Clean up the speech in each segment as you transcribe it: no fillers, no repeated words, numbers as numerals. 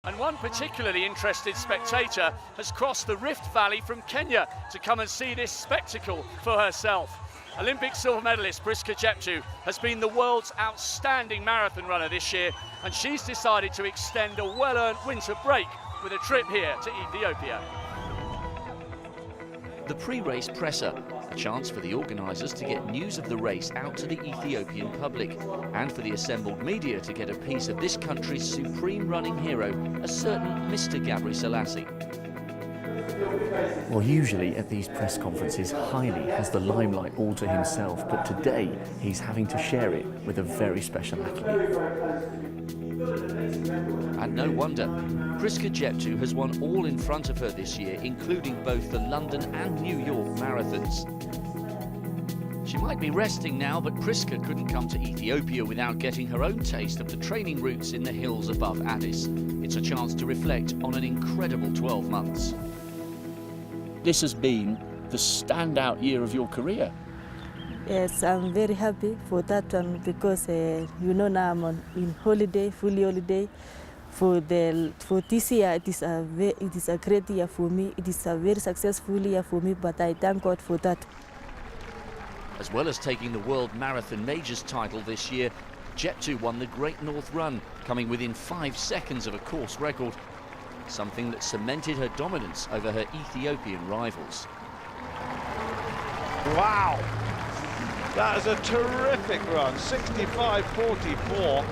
And one particularly interested spectator has crossed the Rift Valley from Kenya to come and see this spectacle for herself. Olympic silver medalist Priska Jeptu has been the world's outstanding marathon runner this year, and she's decided to extend a well-earned winter break with a trip here to Ethiopia. The pre-race presser, a chance for the organisers to get news of the race out to the Ethiopian public, and for the assembled media to get a piece of this country's supreme running hero, a certain Mr. Gabri Selassie. Well, usually at these press conferences, Haile has the limelight all to himself, but today he's having to share it with a very special athlete. And no wonder. Priska Jeptu has won all in front of her this year, including both the London and New York marathons. She might be resting now, but Priska couldn't come to Ethiopia without getting her own taste of the training routes in the hills above Addis. It's a chance to reflect on an incredible 12 months. This has been the standout year of your career. Yes, I'm very happy for that one because now I'm in holiday, fully holiday. For this year, it is a great year for me. It is a very successful year for me, but I thank God for that. As well as taking the World Marathon Majors title this year, Jeptu won the Great North Run, coming within 5 seconds of a course record, something that cemented her dominance over her Ethiopian rivals. Wow! That is a terrific run. 65.44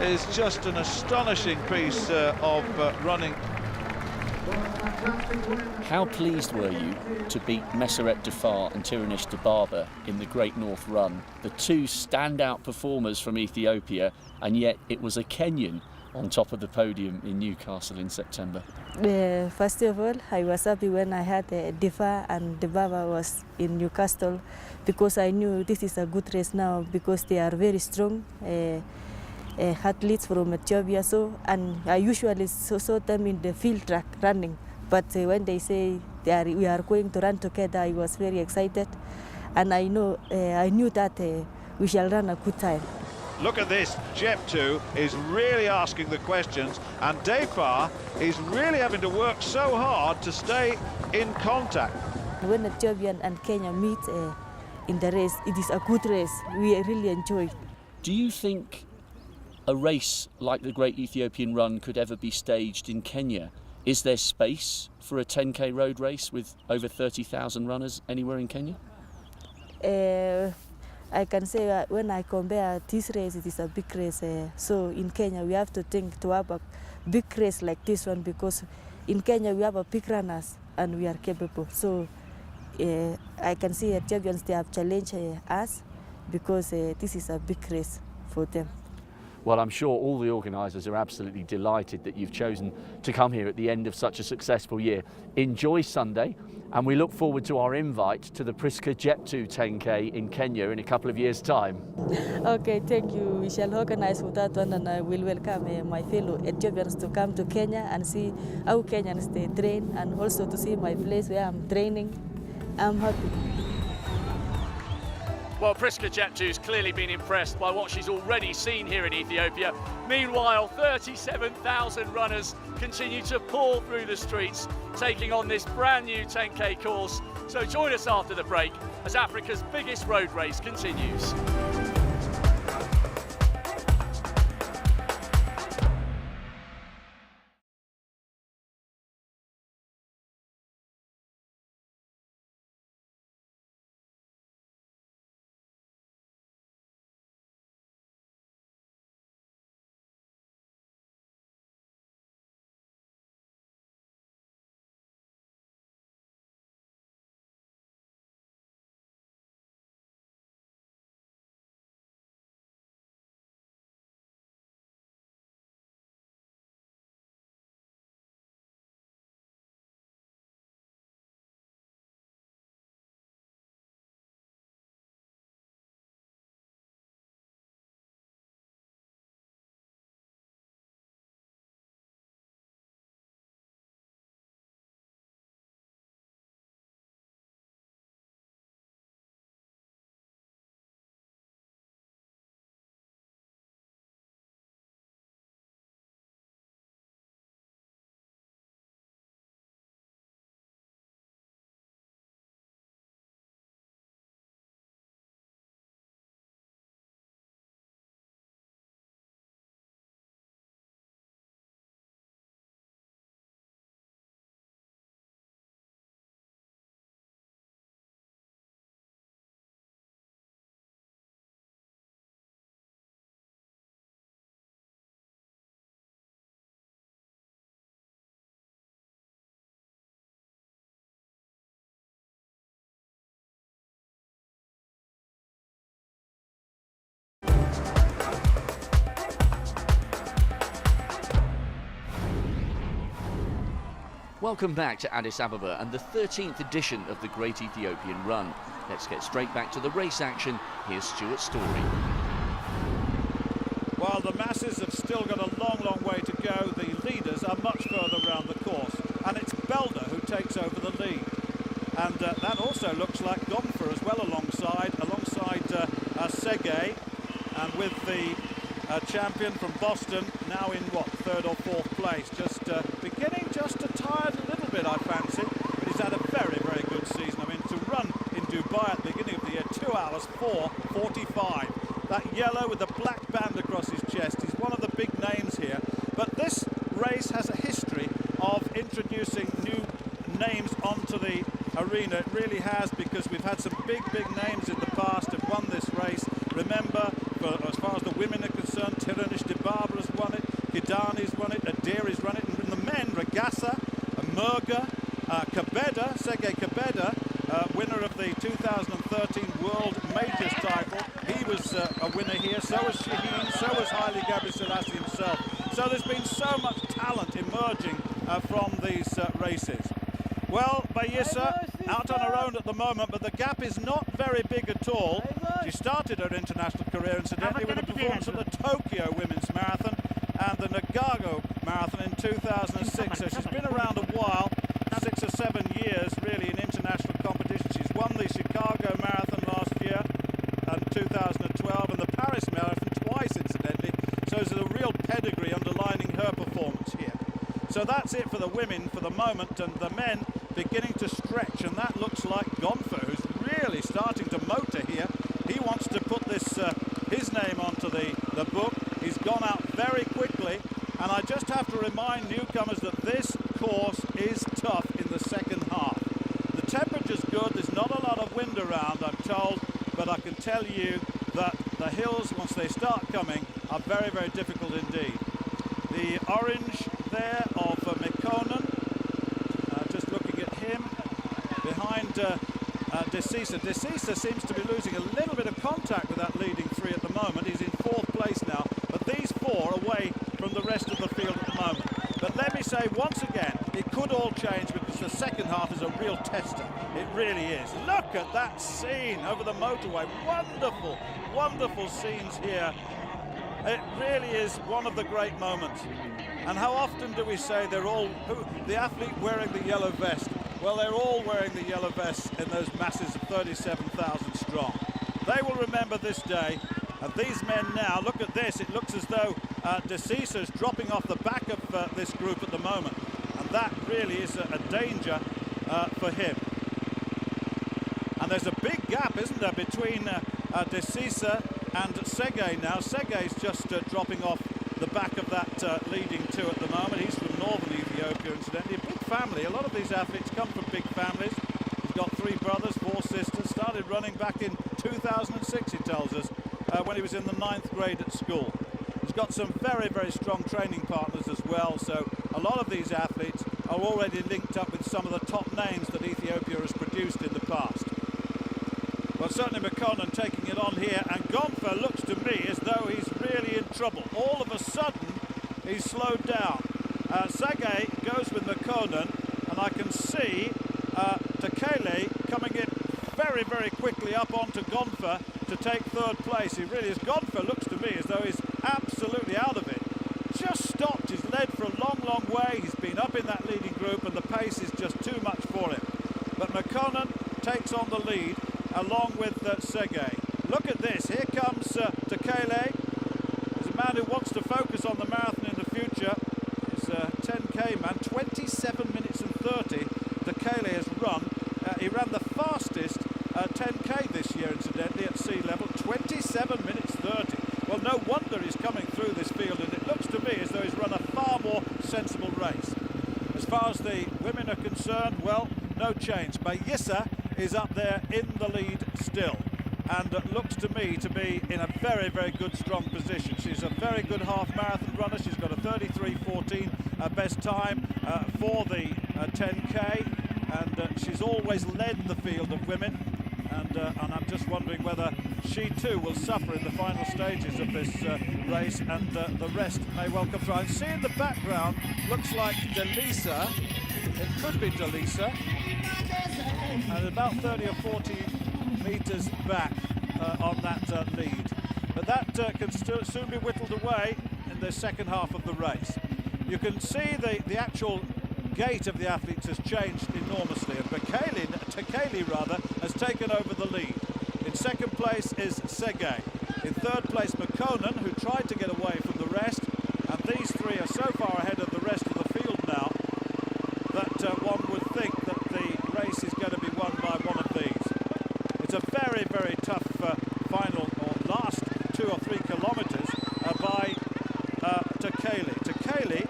is just an astonishing piece of running. How pleased were you to beat Meseret Dafar and Tiranish Dibaba in the Great North Run, the two standout performers from Ethiopia, and yet it was a Kenyan on top of the podium in Newcastle in September? First of all, I was happy when I had Dafar and Dibaba was in Newcastle, because I knew this is a good race now because they are very strong athletes from Ethiopia. And I usually saw them in the field track running, but when they say we are going to run together, I was very excited, and I knew that we shall run a good time. Look at this, Jeptu is really asking the questions, and Dafar is really having to work so hard to stay in contact. When Ethiopian and Kenya meet in the race, it is a good race. We really enjoy it. Do you think a race like the Great Ethiopian Run could ever be staged in Kenya? Is there space for a 10k road race with over 30,000 runners anywhere in Kenya? I can say when I compare this race, it is a big race. So in Kenya, we have to think to have a big race like this one, because in Kenya we have a big runners and we are capable. So I can see Ethiopians, they have challenged us because this is a big race for them. Well, I'm sure all the organisers are absolutely delighted that you've chosen to come here at the end of such a successful year. Enjoy Sunday, and we look forward to our invite to the Priska Jeptu 10k in Kenya in a couple of years' time. Okay, thank you. We shall organize for that one, and I will welcome my fellow Ethiopians to come to Kenya and see how Kenyans they train, and also to see my place where I'm training. I'm happy. Well, Priska Jeptu's clearly been impressed by what she's already seen here in Ethiopia. Meanwhile, 37,000 runners continue to pour through the streets, taking on this brand new 10k course. So join us after the break as Africa's biggest road race continues. Welcome back to Addis Ababa and the 13th edition of the Great Ethiopian Run. Let's get straight back to the race action. Here's Stuart's story. Well, the masses have still got a long, long way to go. The leaders are much further around the course, and it's Belder who takes over the lead. And that also looks like Gonfer as well alongside Sege, and with the champion from Boston now in what, third or fourth place, just beginning just to tire a little bit, I fancy. But he's had a very, very good season. I mean, to run in Dubai at the beginning of the year, 2 hours 4:45. That yellow with the black band across his chest, he's one of the big names here. But this race has a history of introducing new names onto the arena. It really has, because we've had some big names in the past have won this race. Remember, as far as the women are concerned, Tiranish Dibaba has won it, Kidani's won it, Adiri's run it, and in the men, Regassa, Murga, Kabeda, Sege Kabeda, winner of the 2013 World Majors title. He was a winner here, so was Shaheen, so was Haile Gebrselassie himself. So there's been so much talent emerging from these races. Well, Bayissa out on her own at the moment, but the gap is not very big at all. She started her international career, incidentally, with a performance at the Tokyo Women's Marathon and the Nagago Marathon in 2006. So she's been around a while, 6 or 7 years really in international competition. She's won the Chicago Marathon last year and 2012 and the Paris Marathon twice, incidentally. So there's a real pedigree underlining her performance here. So that's it for the women for the moment, and the men beginning to stretch, and that looks like Gonfer, who's really starting to motor here. He wants to put this his name onto the book. He's gone out very quickly, and I just have to remind newcomers that this course is tough in the second half. The temperature's good, there's not a lot of wind around, I'm told, but I can tell you that the hills, once they start coming, are very, very difficult indeed. The orange there of Mekonnen, just looking at him, behind Desisa. Desisa seems to be losing a little bit of contact with that leading three at the moment. He's in fourth place now, but these four away from the rest of the field at the moment. But let me say once again, it could all change, because the second half is a real tester. It really is. Look at that scene over the motorway. Wonderful, wonderful scenes here. It really is one of the great moments. And how often do we say they're all, the athlete wearing the yellow vest? Well, they're all wearing the yellow vests in those masses of 37,000 strong. They will remember this day. And these men now, look at this, it looks as though Desisa is dropping off the back of this group at the moment. And that really is a danger for him. And there's a big gap, isn't there, between Desisa and Sege now. Sege's just dropping off the back of that leading two at the moment. He's from northern Ethiopia, incidentally. A big family. A lot of these athletes come from big families. He's got 3 brothers, 4 sisters. Started running back in 2006, he tells us, when he was in the 9th grade at school. He's got some very, very strong training partners as well. So a lot of these athletes are already linked up with some of the top names that Ethiopia has produced in the past. Well, certainly Mekonnen taking it on here, and Gonfer looks to me as though he's really in trouble. All of a sudden, he's slowed down. Sege goes with Mekonnen, and I can see Tekele coming in very, very quickly up onto Gonfer to take 3rd place. He really is. Gonfer looks to me as though he's absolutely out of it. Just stopped. He's led for a long, long way. He's been up in that leading group, and the pace is just too much for him. But Mekonnen takes on the lead along with Sege. Look at this. Here comes Tekele. There's a man who wants to focus on the marathon in the future. He's a 10k man. 27 minutes and 30 Tekele has run. He ran the fastest 10k this year, incidentally, at sea level. 27 minutes 30. Well, no wonder he's coming through this field, and it looks to me as though he's run a far more sensible race. As far as the women are concerned, well, no change. Bayissa is up there in the lead still, and looks to me to be in a very, very good, strong position. She's a very good half marathon runner. She's got a 33:14 best time for the 10k, and she's always led the field of women, and I'm just wondering whether she too will suffer in the final stages of this race, and the rest may well come through. And see in the background, looks like Delisa. It could be Delisa, and about 30 or 40 metres back on that lead. But that can soon be whittled away in the second half of the race. You can see the actual gait of the athletes has changed enormously, and Tekeli has taken over the lead. In second place is Sege. In third place, Makonnen, who tried to get away from the rest, and these three are so far ahead of the rest of the field now that one would think that the race is going to be won by one of these. It's a very, very tough final, or last 2 or 3 kilometres by Tekeli. Tekeli,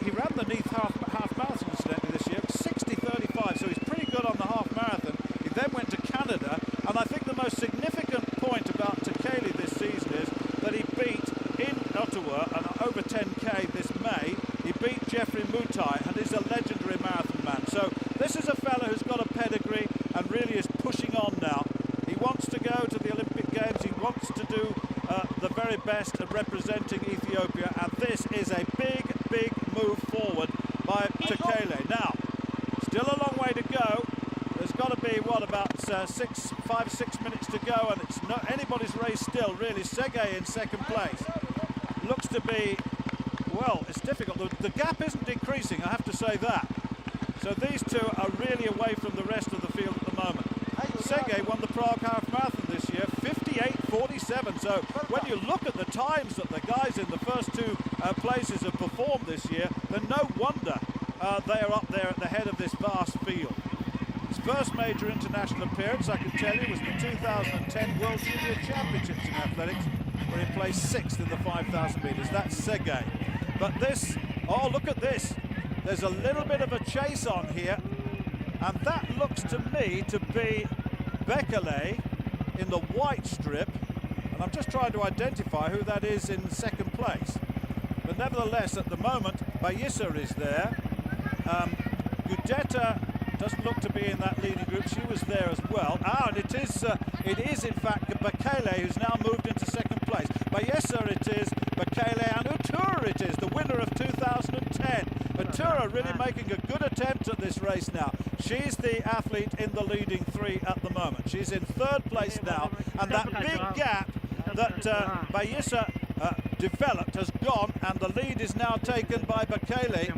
he ran the Neath half marathon incidentally this year, 60:35, so he's pretty good on the half marathon. He then went to Canada, and I think the most significant point about Tekeli this season is that he beat in Ottawa, and over 10k this May, he beat Jeffrey Mutai, and is a legendary marathon man. So this is a fellow who's got a pedigree and really is pushing on now. He wants to go to the Olympic Games, he wants to do the very best at representing Ethiopia, and this is a big move forward by Tekeli. Now, still a long way to go. There's got to be, what, about 5-6 minutes to go, and it's not anybody's race still, really. Sege in second place. Looks to be, well, it's difficult. The gap isn't decreasing, I have to say that. So these two are really away from the rest of the field at the moment. Sege won the Prague Half Marathon this year, 58:47. So when you look at the times that the guys in the first 2 places have performed this year, then no wonder they are up there at the head of this vast field. His first major international appearance, I can tell you, was the 2010 World Junior Championships in athletics, where he placed 6th in the 5,000 metres. That's Sege. But this, oh, look at this. There's a little bit of a chase on here, and that looks to me to be Bekele in the white strip, and I'm just trying to identify who that is in second place. But nevertheless, at the moment, Bayissa is there. Gudeta doesn't look to be in that leading group. She was there as well. And it is in fact Bekele who's now moved into second place. Bayissa it is, Bekele, and Utura it is, the winner of 2010. Utura really making a good attempt at this race now. She's the athlete in the leading 3 at the moment. She's in third place now, and that big gap that Bayissa developed has gone, and the lead is now taken by Bekele,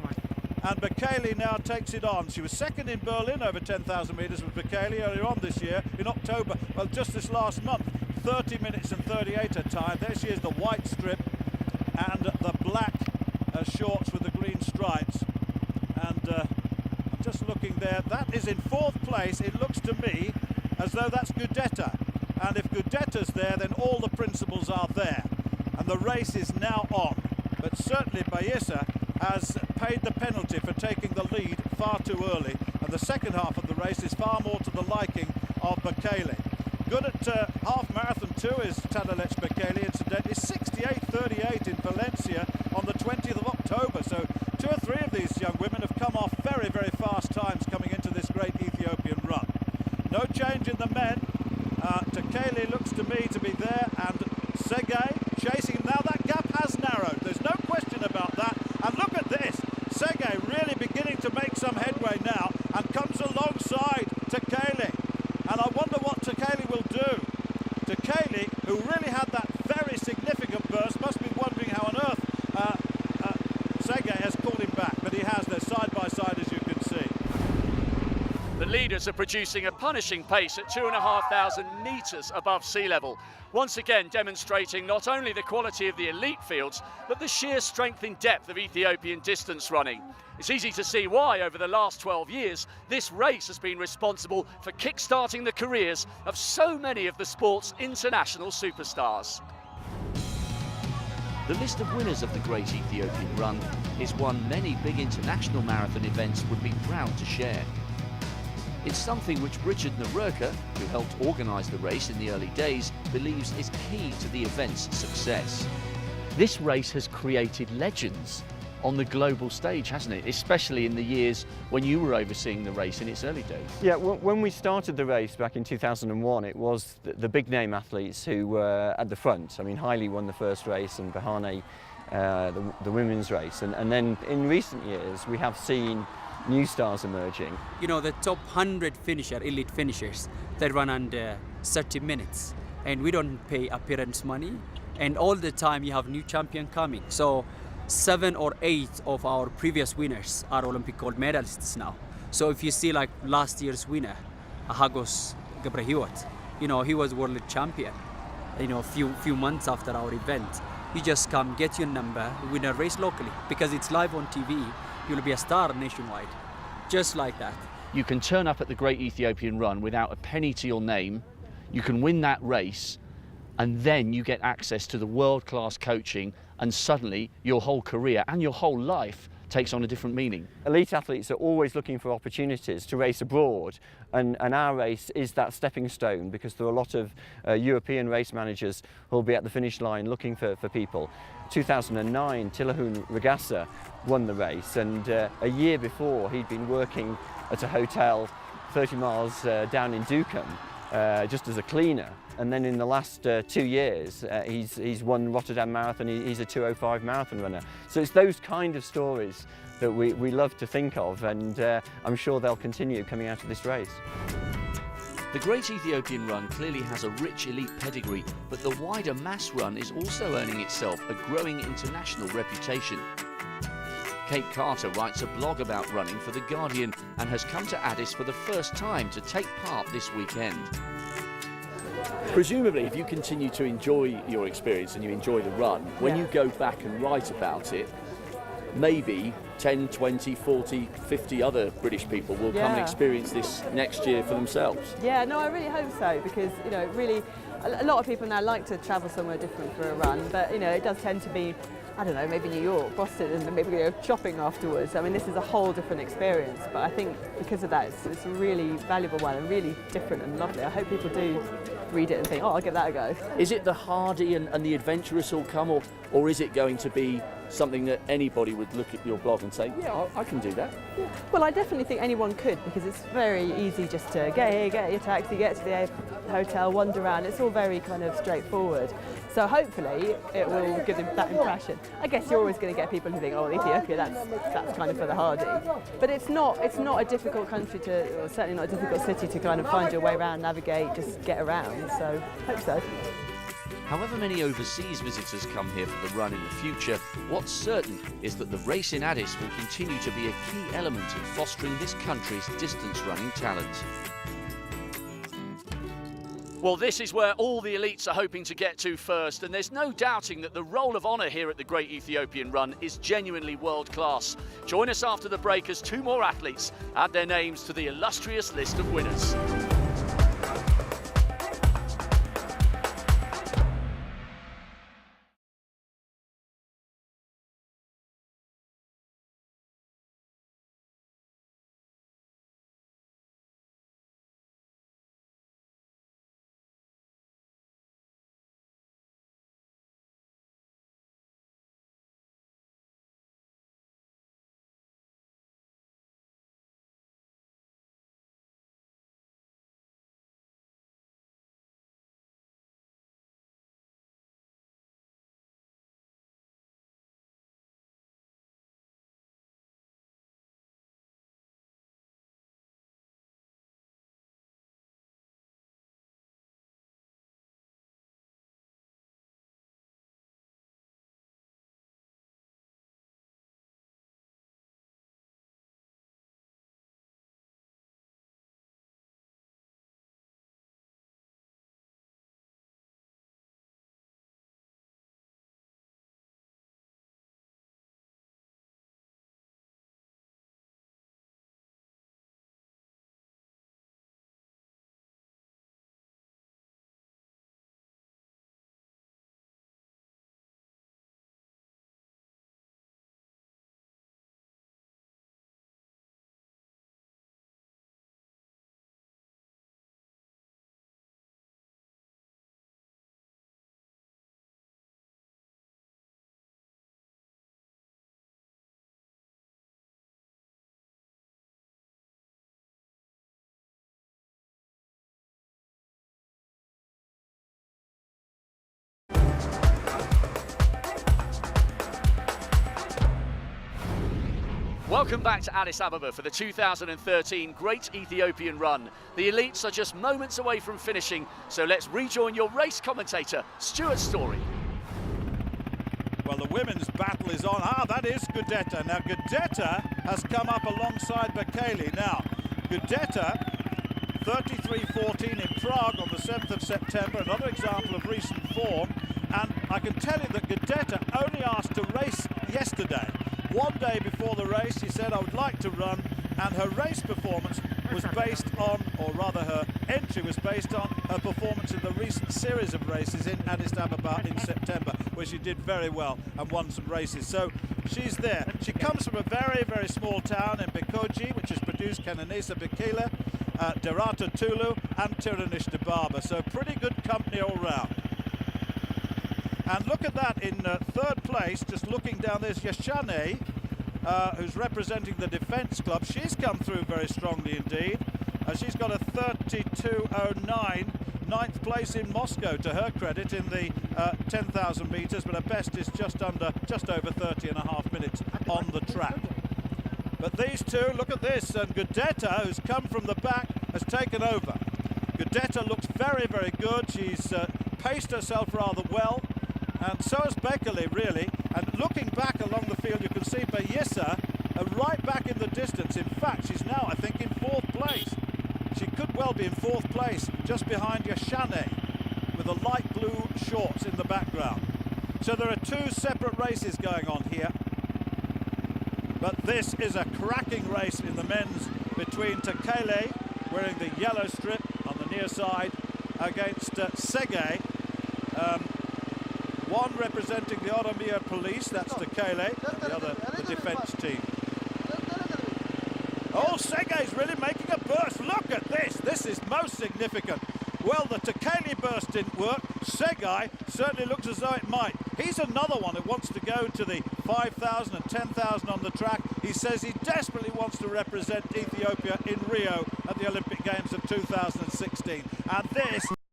and Bekele now takes it on. She was second in Berlin over 10,000 metres with Bekele earlier on this year, in October, well, just this last month, 30 minutes and 38 her time. There she is, the white strip and the black shorts with the green stripes, and I'm just looking there, that is in 4th place. It looks to me as though that's Gudeta, and if Gudeta's there, then all the principals are there, and the race is now on. But certainly Bayissa has paid the penalty for taking the lead far too early, and the second half of the race is far more to the liking of Bekele. Good at half marathon too is Tadalec Bekele, incidentally, 68:38 in Valencia on the 20th of October. So 2 or 3 of these young women have come off very, very fast times coming into this great Ethiopian run. No change in the men. Tekeli looks to me to be there, and Sege chasing him. Now that gap has narrowed, there's no question about that. And look at this, Sege really beginning to make some headway now, and comes alongside Tekeli. And I wonder what Tekeli will do. Tekeli, who really had that very significant burst, must be wondering how on earth Sege has called him back, but he has. They're side by side, as you can see. The leaders are producing a punishing pace at 2,500 metres above sea level, once again demonstrating not only the quality of the elite fields, but the sheer strength and depth of Ethiopian distance running. It's easy to see why, over the last 12 years, this race has been responsible for kick-starting the careers of so many of the sport's international superstars. The list of winners of the Great Ethiopian Run is one many big international marathon events would be proud to share. It's something which Richard Narurka, who helped organise the race in the early days, believes is key to the event's success. This race has created legends. on the global stage, hasn't it? Especially in the years when you were overseeing the race in its early days. Yeah, when we started the race back in 2001, it was the big name athletes who were at the front. I mean, Hailey won the first race and Bahane the women's race. And then in recent years, we have seen new stars emerging. You know, the top 100 elite finishers, they run under 30 minutes. And we don't pay appearance money. And all the time you have new champion coming. So 7 or 8 of our previous winners are Olympic gold medalists now. So if you see like last year's winner, Hagos Gebrhiwot, you know, he was world champion, you know, few months after our event. You just come, get your number, win a race locally. Because it's live on TV, you'll be a star nationwide. Just like that. You can turn up at the Great Ethiopian Run without a penny to your name. You can win that race, and then you get access to the world-class coaching, and suddenly your whole career and your whole life takes on a different meaning. Elite athletes are always looking for opportunities to race abroad, and our race is that stepping stone, because there are a lot of European race managers who will be at the finish line looking for people. 2009, Tilahun Ragasa won the race, and a year before he'd been working at a hotel 30 miles down in Dukem just as a cleaner. And then in the last 2 years, he's won Rotterdam Marathon. He's a 2:05 marathon runner. So it's those kind of stories that we love to think of, and I'm sure they'll continue coming out of this race. The Great Ethiopian Run clearly has a rich elite pedigree, but the wider mass run is also earning itself a growing international reputation. Kate Carter writes a blog about running for The Guardian and has come to Addis for the first time to take part this weekend. Presumably, if you continue to enjoy your experience and you enjoy the run, when you go back and write about it, maybe 10, 20, 40, 50 other British people will come and experience this next year for themselves. Yeah, no, I really hope so, because, you know, really, a lot of people now like to travel somewhere different for a run, but, you know, it does tend to be, I don't know, maybe New York, Boston, and maybe go shopping afterwards. I mean, this is a whole different experience, but I think because of that, it's a really valuable one and really different and lovely. I hope people do read it and think, oh, I'll give that a go. Is it the hardy and the adventurous who'll come, or is it going to be something that anybody would look at your blog and say, yeah, I can do that? Yeah. Well, I definitely think anyone could, because it's very easy just to get here, get your taxi, get to the hotel, wander around. It's all very kind of straightforward. So hopefully it will give them that impression. I guess you're always going to get people who think, oh, Ethiopia, that's kind of for the hardy. But it's not a difficult country to, or certainly not a difficult city to kind of find your way around, navigate, just get around. So hope so. However many overseas visitors come here for the run in the future, what's certain is that the race in Addis will continue to be a key element in fostering this country's distance running talent. Well, this is where all the elites are hoping to get to first, and there's no doubting that the roll of honour here at the Great Ethiopian Run is genuinely world class. Join us after the break as 2 more athletes add their names to the illustrious list of winners. Welcome back to Addis Ababa for the 2013 Great Ethiopian Run. The elites are just moments away from finishing, so let's rejoin your race commentator, Stuart Story. Well, the women's battle is on. That is Gudeta. Now, Gudeta has come up alongside Bekele. Now, Gudeta, 33.14 in Prague on the 7th of September, another example of recent form. And I can tell you that Gudeta only asked to race yesterday. One day before the race, she said, I would like to run, and her race performance was based on, or rather her entry was based on her performance in the recent series of races in Addis Ababa in September, where she did very well and won some races. So she's there. She comes from a very, very small town in Bekoji, which has produced Kenenisa Bekele, Derata Tulu and Tiranish Dibaba. So pretty good company all round. And look at that, in third place, just looking down, there's Yashane, who's representing the Defence Club. She's come through very strongly indeed. She's got a 32.09, ninth place in Moscow to her credit in the 10,000 metres, but her best is just over 30.5 minutes on the track. But these two, look at this, and Gudeta, who's come from the back, has taken over. Gudeta looks very, very good. She's paced herself rather well. And so has Bekele, really. And looking back along the field, you can see Bayissa right back in the distance. In fact, she's now, I think, in fourth place. She could well be in fourth place, just behind Yashane, with the light blue shorts in the background. So there are two separate races going on here. But this is a cracking race in the men's between Tekele, wearing the yellow strip on the near side, against Sege. One representing the Oromia Police, that's Tekele, and the other the defence team. Oh, Sege's really making a burst. Look at this. This is most significant. Well, the Tekele burst didn't work. Sege certainly looks as though it might. He's another one who wants to go to the 5,000 and 10,000 on the track. He says he desperately wants to represent Ethiopia in Rio at the Olympic Games of 2016. And this